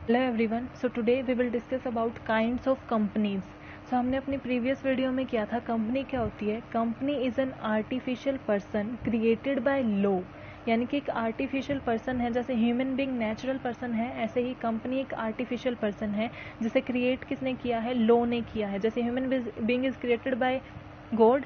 Hello everyone, so today we will discuss about kinds of companies. So हमने अपनी previous video में किया था कंपनी क्या होती है। Company is an artificial person created by law, यानी कि एक आर्टिफिशियल पर्सन है। जैसे ह्यूमन बीइंग नेचुरल पर्सन है, ऐसे ही कंपनी एक आर्टिफिशियल पर्सन है जिसे क्रिएट किसने किया है, लॉ ने किया है। जैसे human being is created by God,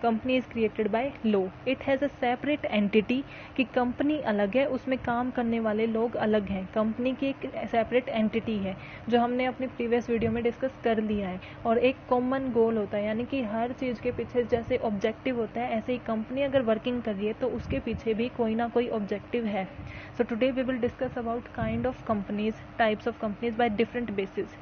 company is created by law. It has a separate entity, कि कंपनी अलग है, उसमें काम करने वाले लोग अलग हैं। कंपनी की एक सेपरेट एंटिटी है जो हमने अपनी प्रीवियस वीडियो में डिस्कस कर लिया है। और एक कॉमन गोल होता है, यानी कि हर चीज़ के पीछे जैसे ऑब्जेक्टिव होता है, ऐसे ही कंपनी अगर वर्किंग कर रही है तो उसके पीछे भी कोई ना कोई ऑब्जेक्टिव है। So today we will discuss about kind of companies, types of companies by different basis.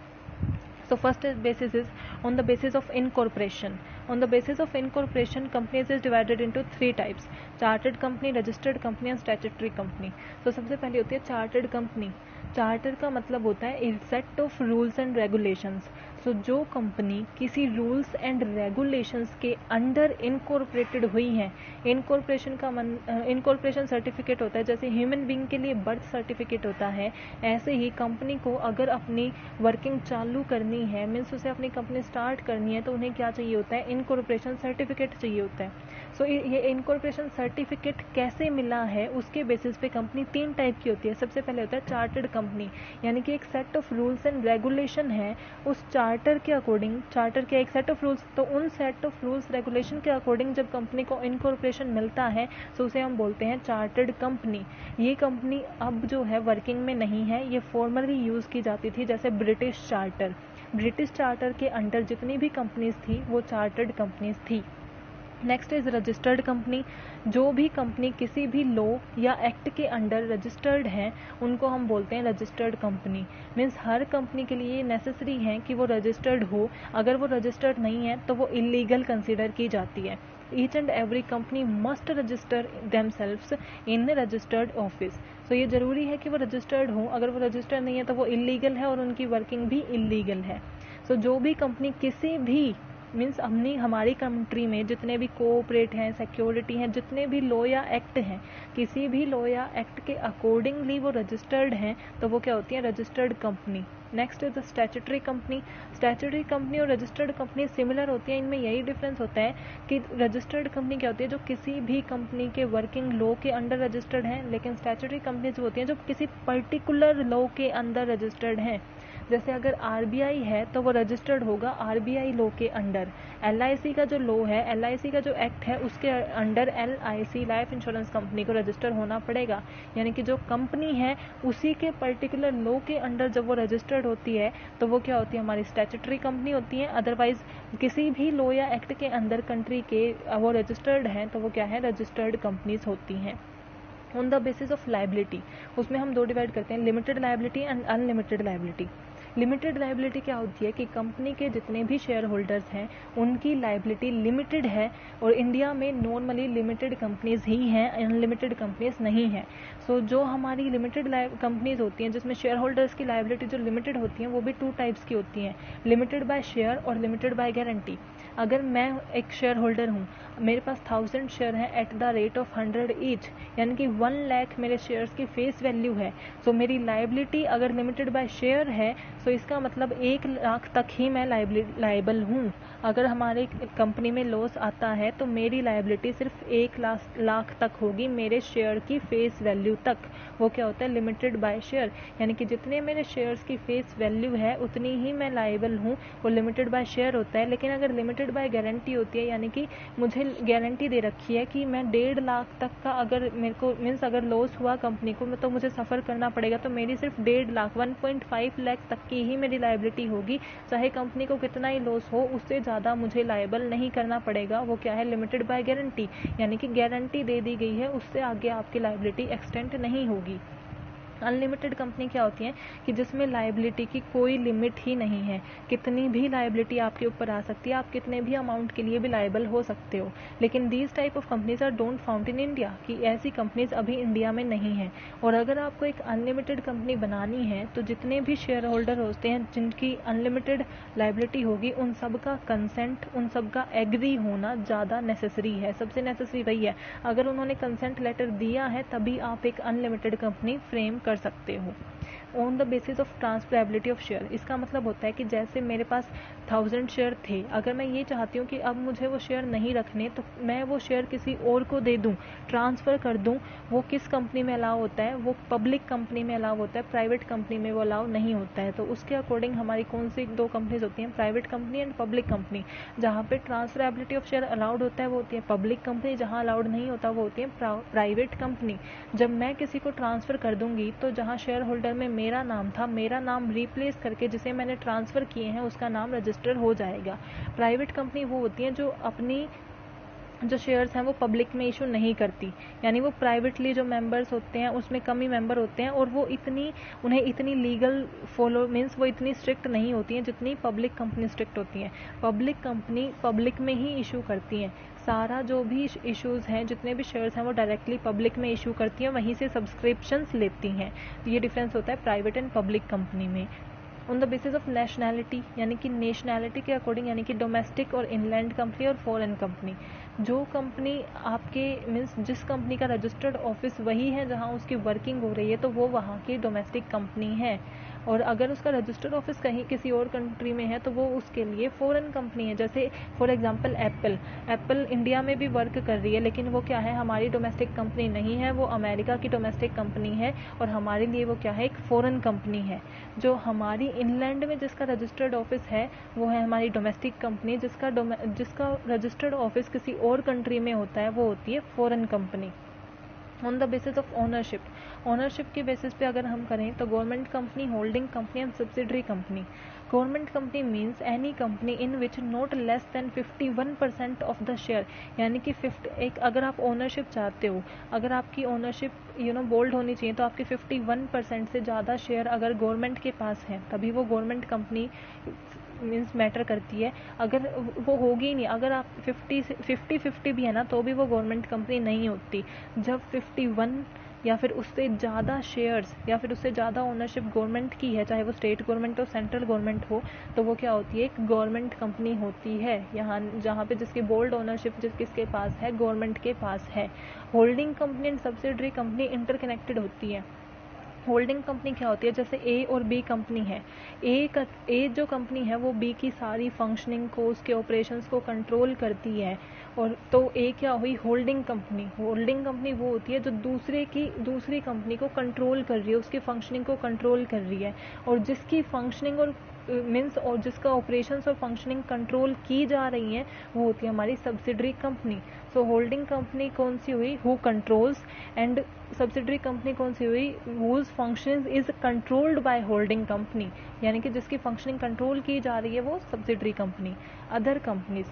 So first basis is on the basis of incorporation. On the basis of incorporation, companies is divided into three types: chartered company, registered company and statutory company. So सबसे पहले होती है chartered company. Charter का मतलब होता है a set of rules and regulations. So जो company किसी रूल्स एंड रेगुलेशंस के अंडर इनकॉर्पोरेटेड हुई है, इनकॉर्पोरेशन सर्टिफिकेट होता है। जैसे ह्यूमन बीइंग के लिए बर्थ सर्टिफिकेट होता है, ऐसे ही कंपनी को अगर अपनी वर्किंग चालू करनी है, मीन्स उसे अपनी कंपनी स्टार्ट करनी है, तो उन्हें क्या चाहिए होता है, इनकॉर्पोरेशन सर्टिफिकेट चाहिए होता है। सो ये इनकॉर्पोरेशन सर्टिफिकेट कैसे मिला है, उसके बेसिस पे कंपनी तीन टाइप की होती है। सबसे पहले होता है चार्टर्ड कंपनी, यानी कि एक set of rules and regulation है, उस चार्टर के अकॉर्डिंग, चार्टर के एक सेट ऑफ रूल्स, तो उन सेट ऑफ रूल्स रेगुलेशन के अकॉर्डिंग जब कंपनी को इनकॉर्पोरेशन मिलता है तो उसे हम बोलते हैं चार्टर्ड कंपनी। ये कंपनी अब जो है वर्किंग में नहीं है, ये फॉर्मली यूज़ की जाती थी, जैसे ब्रिटिश चार्टर। ब्रिटिश चार्टर के अंडर जितनी भी कंपनीज थी वो चार्टर्ड कंपनीज थी। Next is registered company. जो भी कंपनी किसी भी लॉ या एक्ट के अंडर रजिस्टर्ड है उनको हम बोलते हैं रजिस्टर्ड कंपनी। मीन्स हर कंपनी के लिए नेसेसरी है कि वो रजिस्टर्ड हो, अगर वो रजिस्टर्ड नहीं है तो वो इलीगल कंसिडर की जाती है। Each and every company must register themselves in registered office. तो ये ज़रूरी है कि वो रजिस्टर्ड हो, अगर वो रजिस्टर्ड नहीं है तो वो इलीगल है और उनकी वर्किंग भी इलीगल है। सो जो भी कंपनी किसी भी मीन्स हमारी कंट्री में जितने भी कोऑपरेट हैं, सिक्योरिटी हैं, जितने भी लॉ या एक्ट हैं, किसी भी लॉ या एक्ट के अकॉर्डिंगली वो रजिस्टर्ड हैं, तो वो क्या होती है, registered company. Next is the statutory company. Statutory company और रजिस्टर्ड कंपनी सिमिलर होती है, इनमें यही डिफरेंस होता है कि रजिस्टर्ड कंपनी क्या होती है, जो किसी भी कंपनी के वर्किंग लॉ के अंडर रजिस्टर्ड हैं, लेकिन स्टैट्यूटरी कंपनीज होती हैं जो किसी पर्टिकुलर लॉ के अंदर रजिस्टर्ड हैं। जैसे अगर आरबीआई है तो वो रजिस्टर्ड होगा आरबीआई लॉ के अंडर। एलआईसी का जो लॉ है, एलआईसी का जो एक्ट है, उसके under LIC life insurance company को रजिस्टर होना पड़ेगा। यानी कि जो कंपनी है उसी के पर्टिकुलर लॉ के अंडर जब वो रजिस्टर्ड होती है तो वो क्या होती है, हमारी स्टैट्यूटरी कंपनी होती है। अदरवाइज किसी भी लॉ या एक्ट के अंदर कंट्री के वो रजिस्टर्ड हैं तो वो क्या है, रजिस्टर्ड कंपनीज होती हैं। On the basis of liability, उसमें हम दो डिवाइड करते हैं, limited liability and unlimited liability. Limited liability क्या होती है कि कंपनी के जितने भी शेयर होल्डर्स हैं उनकी लाइबिलिटी लिमिटेड है, और इंडिया में नॉर्मली लिमिटेड कंपनीज ही हैं, अनलिमिटेड कंपनीज नहीं हैं। सो जो हमारी लिमिटेड कंपनीज होती हैं जिसमें शेयर होल्डर्स की लाइबिलिटी जो लिमिटेड होती हैं वो भी टू टाइप्स की होती हैं, लिमिटेड बाय शेयर और लिमिटेड बाय गारंटी। अगर मैं एक शेयर होल्डर हूँ, मेरे पास 1000 शेयर हैं at the rate of 100 each, यानी कि 1 लाख मेरे शेयर्स की फेस वैल्यू है। सो मेरी लाइबिलिटी अगर लिमिटेड बाय शेयर है तो इसका मतलब 1 लाख तक ही मैं लाइबल हूँ। अगर हमारे कंपनी में लॉस आता है तो मेरी लाइबिलिटी सिर्फ 1 लाख तक होगी, मेरे शेयर की फेस वैल्यू तक। वो क्या होता है, लिमिटेड बाय शेयर, यानी कि जितने मेरे शेयर्स की फेस वैल्यू है उतनी ही मैं लाइबल हूँ, वो लिमिटेड बाय शेयर होता है। लेकिन अगर लिमिटेड बाय गारंटी होती है, यानी कि मुझे गारंटी दे रखी है कि मैं 1.5 लाख तक का अगर मेरे को मीन्स अगर लॉस हुआ कंपनी को तो मुझे सफ़र करना पड़ेगा, तो मेरी सिर्फ 1.5 लाख 1.5 लाख तक की ही मेरी लाइबिलिटी होगी। चाहे कंपनी को कितना ही लॉस हो, उससे ज़्यादा मुझे लाइबल नहीं करना पड़ेगा। वो क्या है, लिमिटेड बाय गारंटी, यानी कि गारंटी दे दी गई है, उससे आगे आपकी लाइबिलिटी एक्सटेंड नहीं होगी। अनलिमिटेड कंपनी क्या होती है कि जिसमें लाइबिलिटी की कोई लिमिट ही नहीं है, कितनी भी लाइबिलिटी आपके ऊपर आ सकती है, आप कितने भी अमाउंट के लिए भी लाइबल हो सकते हो। लेकिन these type of companies are don't found in India, कि ऐसी कंपनीज अभी इंडिया में नहीं है। और अगर आपको एक अनलिमिटेड कंपनी बनानी है तो जितने भी शेयर होल्डर होते हैं जिनकी अनलिमिटेड लाइबिलिटी होगी, उन सब का कंसेंट, उन सब का एग्री होना ज़्यादा नेसेसरी है, सबसे नेसेसरी वही है। अगर उन्होंने कंसेंट लेटर दिया है तभी आप एक अनलिमिटेड कंपनी फ्रेम कर सकते हो। On the basis of transferability of share. इसका मतलब होता है कि जैसे मेरे पास 1000 शेयर थे, अगर मैं ये चाहती हूँ कि अब मुझे वो शेयर नहीं रखने, तो मैं वो शेयर किसी और को दे दूँ, ट्रांसफ़र कर दूँ। वो किस कंपनी में अलाउ होता है? वो पब्लिक कंपनी में अलाउ होता है, प्राइवेट कंपनी में वो अलाउ नहीं होता है। तो उसके अकॉर्डिंग हमारी कौन सी 2 कंपनीज होती हैं? Private company and public company. जहाँ पे ट्रांसफरेबिलिटी ऑफ शेयर अलाउड होता है वो होती है पब्लिक कंपनी, जहाँ अलाउड नहीं होता वो होती है प्राइवेट कंपनी। जब मैं किसी को ट्रांसफ़र कर दूंगी तो जहाँ शेयर होल्डर में मेरा नाम था, मेरा नाम रिप्लेस करके जिसे मैंने ट्रांसफ़र किए हैं उसका नाम रजिस्टर हो जाएगा। प्राइवेट कंपनी वो होती है जो अपनी जो शेयर्स हैं वो पब्लिक में इशू नहीं करती, यानी वो प्राइवेटली जो मेंबर्स होते हैं उसमें कम ही मेंबर होते हैं, और वो उन्हें इतनी लीगल फॉलो मीन्स वो इतनी स्ट्रिक्ट नहीं होती हैं जितनी पब्लिक कंपनी स्ट्रिक्ट होती हैं। पब्लिक कंपनी पब्लिक में ही इशू करती हैं, सारा जो भी इश्यूज़ हैं, जितने भी शेयर्स हैं वो डायरेक्टली पब्लिक में इशू करती हैं, वहीं से सब्सक्रिप्शंस लेती हैं। तो ये डिफरेंस होता है प्राइवेट एंड पब्लिक कंपनी में। On the basis of nationality, यानी कि नेशनैलिटी के अकॉर्डिंग, यानी कि डोमेस्टिक और इनलैंड कंपनी और फॉरेन कंपनी। जो कंपनी आपके मीन्स जिस कंपनी का रजिस्टर्ड ऑफिस वही है जहाँ उसकी वर्किंग हो रही है, तो वो वहाँ की डोमेस्टिक कंपनी है। और अगर उसका रजिस्टर्ड ऑफिस कहीं किसी और कंट्री में है तो वो उसके लिए फॉरेन कंपनी है। जैसे फॉर एग्जांपल एप्पल इंडिया में भी वर्क कर रही है, लेकिन वो क्या है? हमारी डोमेस्टिक कंपनी नहीं है, वो अमेरिका की डोमेस्टिक कंपनी है, और हमारे लिए वो क्या है? एक फॉरेन कंपनी है। जो हमारी इनलैंड में जिसका रजिस्टर्ड ऑफिस है वो है हमारी डोमेस्टिक कंपनी, जिसका रजिस्टर्ड ऑफिस किसी और कंट्री में होता है वो होती है foreign company. On the basis of ownership के बेसिस पे अगर हम करें तो government company, holding company and subsidiary company. Government company means any company in which not less than 51% of the share, यानी कि अगर आप ओनरशिप चाहते हो, अगर आपकी ओनरशिप बोल्ड होनी चाहिए, तो आपके 51% से ज़्यादा शेयर अगर गवर्नमेंट के पास है तभी वो गवर्नमेंट कंपनी मीन्स मैटर करती है। अगर वो होगी ही नहीं, अगर आप 50-50 भी है ना तो भी वो गवर्नमेंट कंपनी नहीं होती। जब 51 या फिर उससे ज़्यादा शेयर्स या फिर उससे ज़्यादा ओनरशिप गवर्नमेंट की है, चाहे वो स्टेट गवर्नमेंट हो, सेंट्रल गवर्नमेंट हो, तो वो क्या होती है? एक गवर्नमेंट कंपनी होती है। यहाँ जहाँ पे जिसकी बोल्ड ओनरशिप किसके पास है? गवर्नमेंट के पास है। Holding company and subsidiary company interconnected होती है। होल्डिंग कंपनी क्या होती है? जैसे ए और बी कंपनी है, ए जो कंपनी है वो बी की सारी फंक्शनिंग को, उसके ऑपरेशंस को कंट्रोल करती है, और तो ए क्या हुई? Holding company. होल्डिंग कंपनी वो होती है जो दूसरी कंपनी को कंट्रोल कर रही है, उसकी फंक्शनिंग को कंट्रोल कर रही है, और जिसकी फंक्शनिंग और मीन्स और जिसका ऑपरेशंस और फंक्शनिंग कंट्रोल की जा रही हैं वो होती है हमारी subsidiary company. So holding company कौन सी हुई? Who controls, and subsidiary company कौन सी हुई? Whose functions is controlled by holding company, यानी कि जिसकी फंक्शनिंग कंट्रोल की जा रही है वो सब्सिडरी कंपनी। अदर कंपनीज,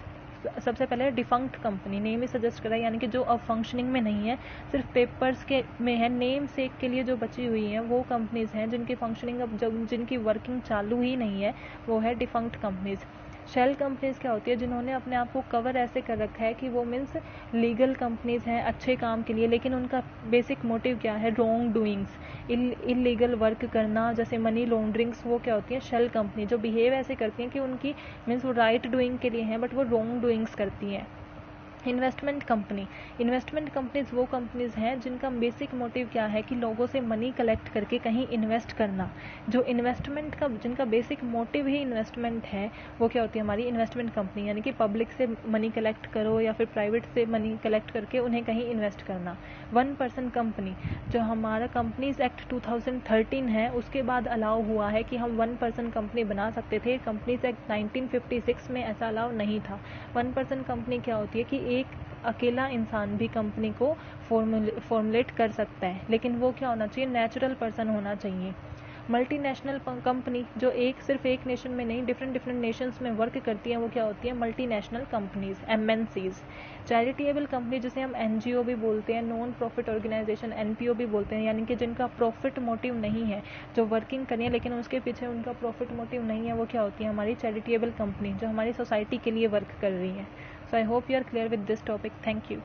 सबसे पहले डिफंक्ट कंपनी, नेम ही सजेस्ट करा है, यानी कि जो अब फंक्शनिंग में नहीं है, सिर्फ पेपर्स के में है, नेम सेक के लिए जो बची हुई हैं वो कंपनीज हैं जिनकी फंक्शनिंग अब जिनकी वर्किंग चालू ही नहीं है, वो है डिफंक्ट कंपनीज। शेल कंपनीज क्या होती है? जिन्होंने अपने आप को कवर ऐसे कर रखा है कि वो मीन्स लीगल कंपनीज हैं अच्छे काम के लिए, लेकिन उनका बेसिक मोटिव क्या है? रॉन्ग डूइंग्स, इलीगल वर्क करना, जैसे मनी लॉन्ड्रिंग्स। वो क्या होती है? शेल कंपनी, जो बिहेव ऐसे करती हैं कि उनकी मीन्स वो राइट डूइंग के लिए हैं बट वो रॉन्ग डूइंग्स करती हैं। इन्वेस्टमेंट कंपनीज वो कंपनीज हैं जिनका बेसिक मोटिव क्या है? कि लोगों से मनी कलेक्ट करके कहीं इन्वेस्ट करना। जो इन्वेस्टमेंट का जिनका बेसिक मोटिव ही इन्वेस्टमेंट है वो क्या होती है? हमारी इन्वेस्टमेंट कंपनी, यानी कि पब्लिक से मनी कलेक्ट करो या फिर प्राइवेट से मनी कलेक्ट करके उन्हें कहीं इन्वेस्ट करना। 1% कंपनी, जो हमारा कंपनीज एक्ट 2013 है उसके बाद अलाउ हुआ है कि हम 1% कंपनी बना सकते थे। कंपनीज एक्ट 1956 में ऐसा अलाउ नहीं था। 1% कंपनी क्या होती है? कि एक अकेला इंसान भी कंपनी को फॉर्मुलेट कर सकता है, लेकिन वो क्या होना चाहिए? नेचुरल पर्सन होना चाहिए। मल्टीनेशनल कंपनी, जो सिर्फ एक नेशन में नहीं डिफरेंट नेशंस में वर्क करती हैं, वो क्या होती है? Multinational companies, MNCs। Charitable company, जिसे हम NGO भी बोलते हैं, नॉन प्रॉफिट ऑर्गेनाइजेशन, NPO भी बोलते हैं, यानी कि जिनका प्रॉफिट मोटिव नहीं है, जो वर्किंग करिए लेकिन उसके पीछे उनका प्रॉफिट मोटिव नहीं है, वो क्या होती है? हमारी चैरिटेबल कंपनी, जो हमारी सोसाइटी के लिए वर्क कर रही है। So I hope you are clear with this topic. Thank you.